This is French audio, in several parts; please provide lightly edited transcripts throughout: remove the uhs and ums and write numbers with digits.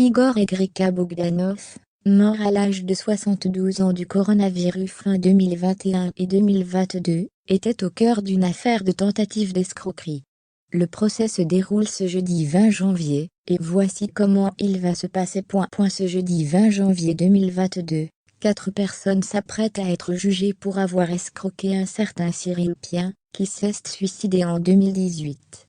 Igor Grika Bogdanov, mort à l'âge de 72 ans du coronavirus fin 2021 et 2022, était au cœur d'une affaire de tentative d'escroquerie. Le procès se déroule ce jeudi 20 janvier, et voici comment il va se passer. Ce jeudi 20 janvier 2022, 4 personnes s'apprêtent à être jugées pour avoir escroqué un certain Cyril Pien, qui s'est suicidé en 2018.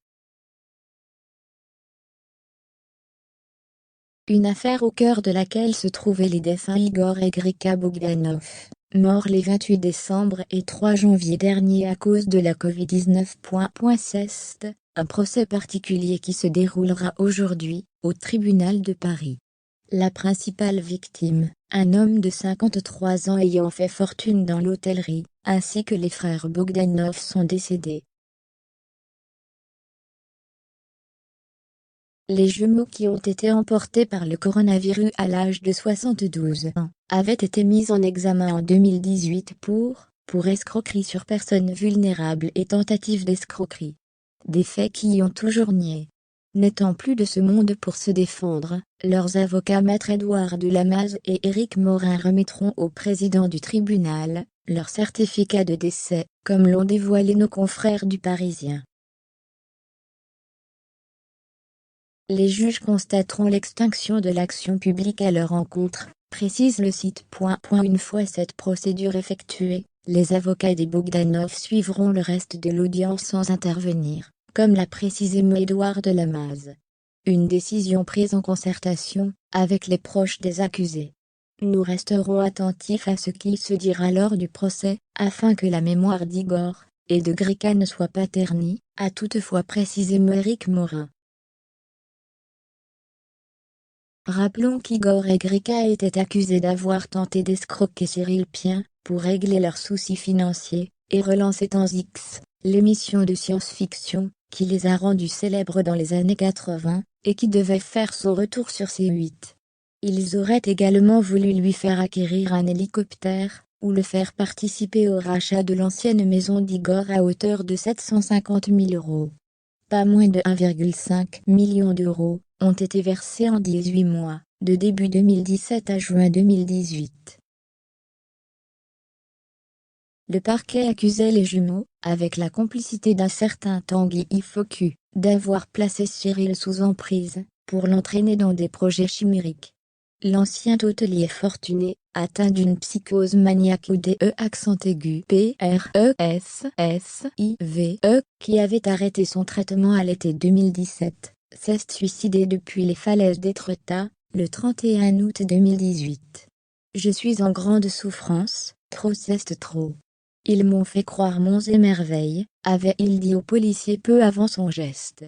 Une affaire au cœur de laquelle se trouvaient les défunts Igor et Grika Bogdanov, morts les 28 décembre et 3 janvier dernier à cause de la Covid-19. C'est un procès particulier qui se déroulera aujourd'hui, au tribunal de Paris. La principale victime, un homme de 53 ans ayant fait fortune dans l'hôtellerie, ainsi que les frères Bogdanov sont décédés. Les jumeaux qui ont été emportés par le coronavirus à l'âge de 72 ans avaient été mis en examen en 2018 pour escroquerie sur personnes vulnérables et tentative d'escroquerie. Des faits qui y ont toujours nié. N'étant plus de ce monde pour se défendre, leurs avocats Maître Édouard de Lamaze et Éric Morin remettront au président du tribunal leur certificat de décès, comme l'ont dévoilé nos confrères du Parisien. Les juges constateront l'extinction de l'action publique à leur encontre, précise le site. Une fois cette procédure effectuée, les avocats des Bogdanov suivront le reste de l'audience sans intervenir, comme l'a précisé Édouard de Lamaze. Une décision prise en concertation avec les proches des accusés. Nous resterons attentifs à ce qui se dira lors du procès, afin que la mémoire d'Igor et de Grika ne soit pas ternie, a toutefois précisé Éric Morin. Rappelons qu'Igor et Grika étaient accusés d'avoir tenté d'escroquer Cyril Pien pour régler leurs soucis financiers et relancer Temps X, l'émission de science-fiction qui les a rendus célèbres dans les années 80 et qui devait faire son retour sur C8. Ils auraient également voulu lui faire acquérir un hélicoptère ou le faire participer au rachat de l'ancienne maison d'Igor à hauteur de 750 000 €. Pas moins de 1,5 million d'euros ont été versés en 18 mois, de début 2017 à juin 2018. Le parquet accusait les jumeaux, avec la complicité d'un certain Tanguy Ifoku, d'avoir placé Cyril sous emprise, pour l'entraîner dans des projets chimériques. L'ancien hôtelier fortuné, atteint d'une psychose maniaque ou accent aigu PRESSIVE, qui avait arrêté son traitement à l'été 2017, s'est suicidé depuis les falaises d'Étretat, le 31 août 2018. Je suis en grande souffrance, trop c'est trop. Ils m'ont fait croire monts et merveilles, avait-il dit aux policiers peu avant son geste.